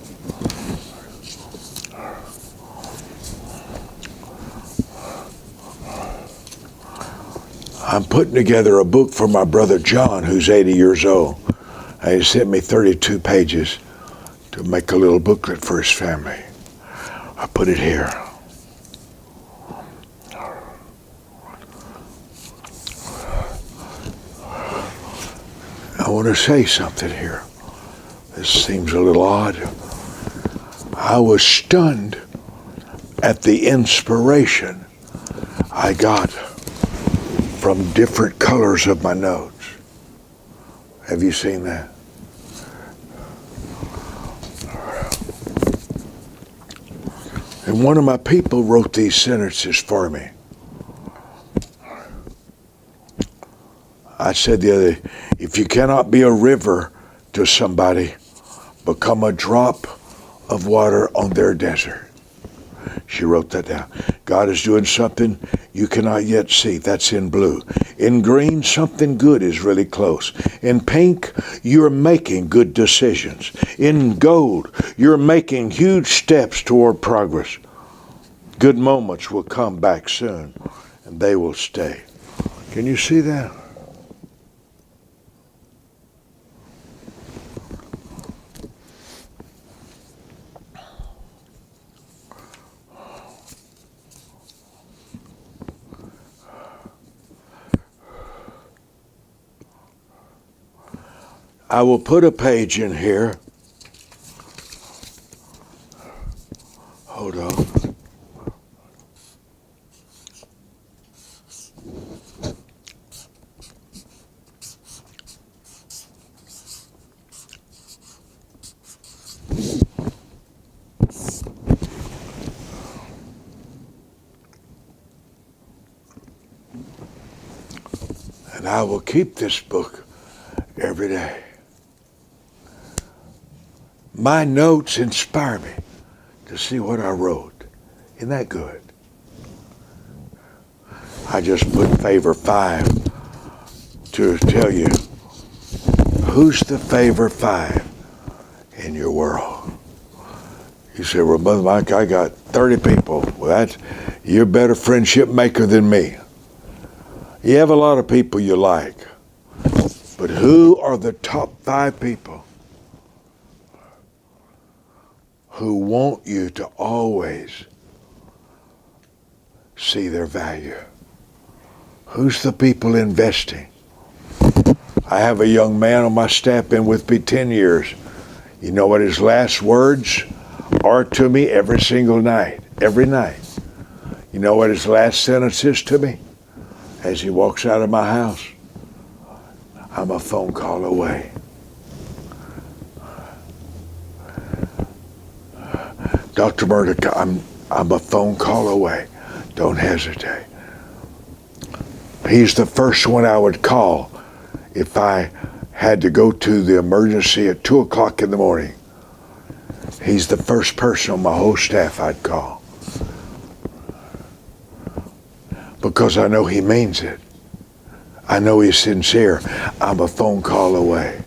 I'm putting together a book for my brother John, who's 80 years old. He sent me 32 pages to make a little booklet for his family. I put it here. I want to say something here. This seems a little odd. I was stunned at the inspiration I got from different colors of my notes. Have you seen that? And one of my people wrote these sentences for me. I said the other day, if you cannot be a river to somebody, become a drop of water on their desert. She wrote that down. God is doing something you cannot yet see. That's in blue. In green, something good is really close. In pink, you're making good decisions. In gold, you're making huge steps toward progress. Good moments will come back soon, and they will stay. Can you see that? I will put a page in here. Hold on. And I will keep this book every day. My notes inspire me to see what I wrote. Isn't that good? I just put favor 5 to tell you who's the favor 5 in your world. You say, well, Brother Mike, I got 30 people. Well, you're a better friendship maker than me. You have a lot of people you like, but who are the top 5 people who want you to always see their value? Who's the people investing? I have a young man on my staff, been with me 10 years. You know what his last words are to me every single night, every night? You know what his last sentence is to me as he walks out of my house? I'm a phone call away. Dr. Murdoch, I'm a phone call away. Don't hesitate. He's the first one I would call if I had to go to the emergency at 2 o'clock in the morning. He's the first person on my whole staff I'd call. Because I know he means it. I know he's sincere. I'm a phone call away.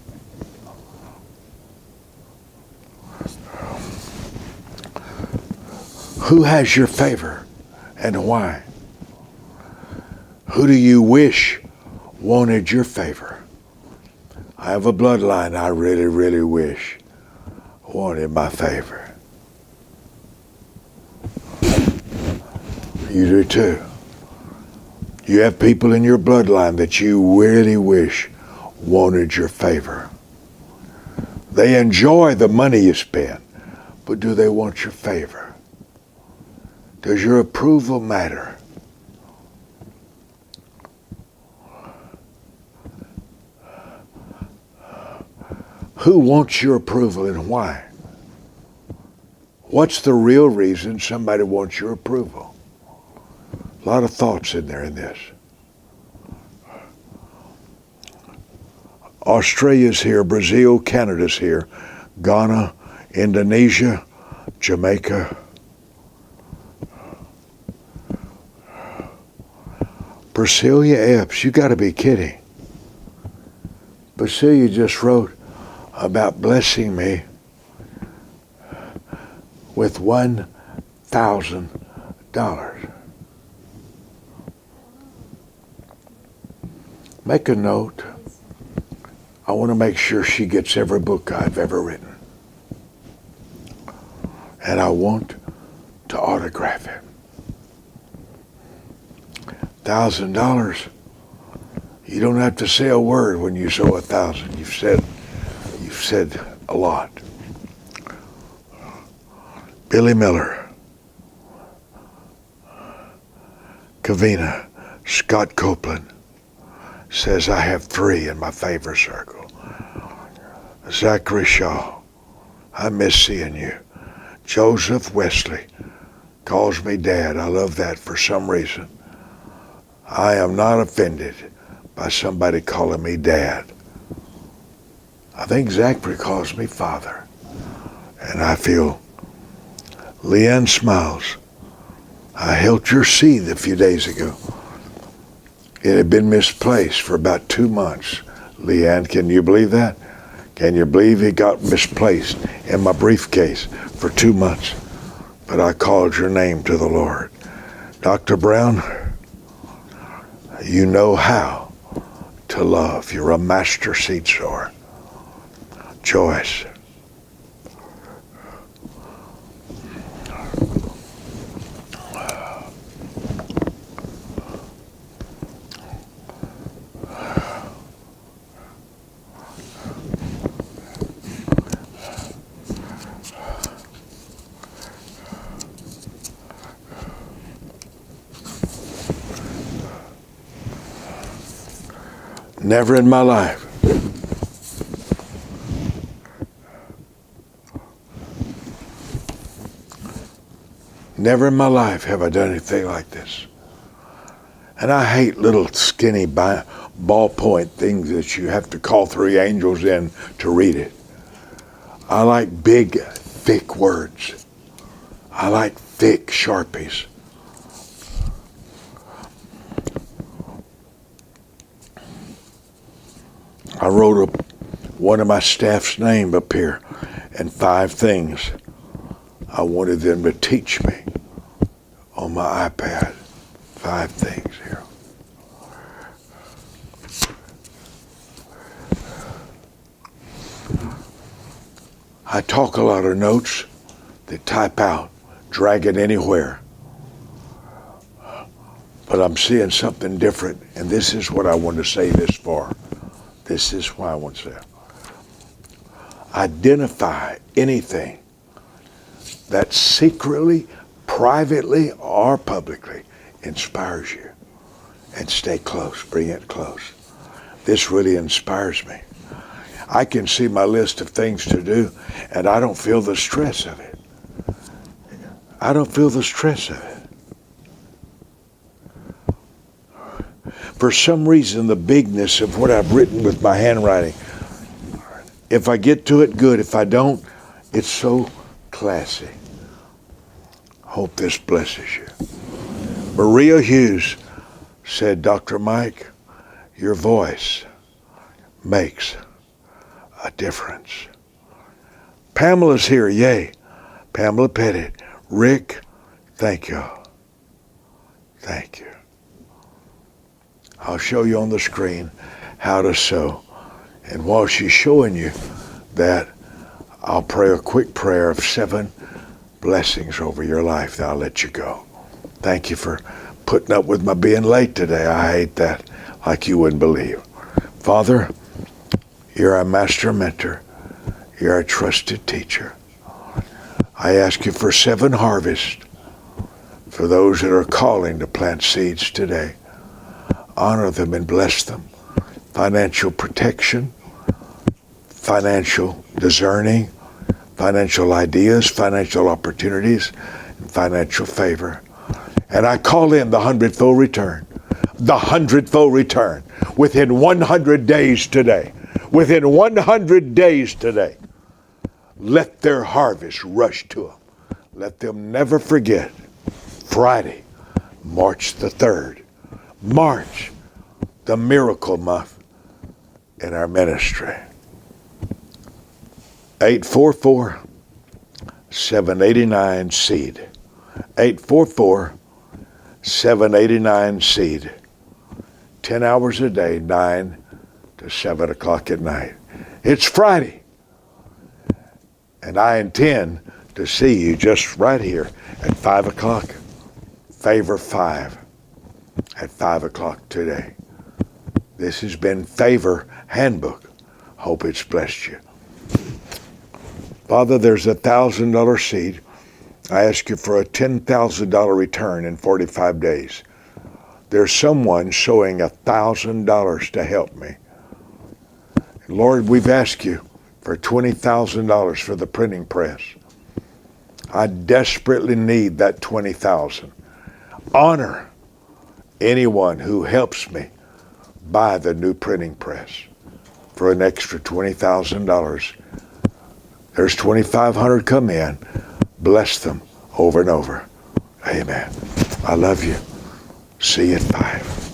Who has your favor and why? Who do you wish wanted your favor? I have a bloodline I really, really wish wanted my favor. You do too. You have people in your bloodline that you really wish wanted your favor. They enjoy the money you spend, but do they want your favor? Does your approval matter? Who wants your approval and why? What's the real reason somebody wants your approval? A lot of thoughts in there in this. Australia's here, Brazil, Canada's here, Ghana, Indonesia, Jamaica. Priscilla Epps, you got to be kidding. Priscilla just wrote about blessing me with $1,000. Make a note. I want to make sure she gets every book I've ever written. And I want to autograph it. $1,000. You don't have to say a word when you sow 1,000. You've said a lot. Billy Miller, Kavina, Scott Copeland says I have 3 in my favor circle. Zachary Shaw, I miss seeing you. Joseph Wesley calls me Dad. I love that for some reason. I am not offended by somebody calling me Dad. I think Zachary calls me Father. And I feel. Leanne smiles. I helped your seed a few days ago. It had been misplaced for about 2 months. Leanne, can you believe that? Can you believe it got misplaced in my briefcase for 2 months? But I called your name to the Lord. Dr. Brown, you know how to love. You're a master seed sower. Joyce. Never in my life. Never in my life have I done anything like this. And I hate little skinny ballpoint things that you have to call 3 angels in to read it. I like big, thick words. I like thick Sharpies. I wrote one of my staff's name up here and 5 things I wanted them to teach me on my iPad. 5 things here. I talk a lot of notes that type out, drag it anywhere. But I'm seeing something different, and this is what I want to say this for. This is why I want to say it. Identify anything that secretly, privately, or publicly inspires you. And stay close. Bring it close. This really inspires me. I can see my list of things to do, and I don't feel the stress of it. I don't feel the stress of it. For some reason, the bigness of what I've written with my handwriting, if I get to it, good. If I don't, it's so classy. Hope this blesses you. Maria Hughes said, Dr. Mike, your voice makes a difference. Pamela's here, yay. Pamela Pettit, Rick, Thank you. Thank you. I'll show you on the screen how to sow. And while she's showing you that, I'll pray a quick prayer of 7 blessings over your life. Then I'll let you go. Thank you for putting up with my being late today. I hate that like you wouldn't believe. Father, you're our master mentor. You're a trusted teacher. I ask you for 7 harvests for those that are calling to plant seeds today. Honor them and bless them. Financial protection, financial discerning, financial ideas, financial opportunities, and financial favor. And I call in the 100-fold return. The 100-fold return within 100 days today. Within 100 days today. Let their harvest rush to them. Let them never forget Friday, March the 3rd. March, the miracle month in our ministry. 844-789-SEED. 844-789-SEED. 10 hours a day, 9 to 7 o'clock at night. It's Friday. And I intend to see you just right here at 5 o'clock. Favor 5 at 5 o'clock today. This has been Favor Handbook. Hope it's blessed you. Father, there's a $1,000 seed. I ask you for a $10,000 return in 45 days. There's someone sowing $1,000 to help me. Lord, we've asked you for $20,000 for the printing press. I desperately need that $20,000. Honor anyone who helps me buy the new printing press for an extra $20,000. There's 2,500 come in. Bless them over and over. Amen. I love you. See you at 5.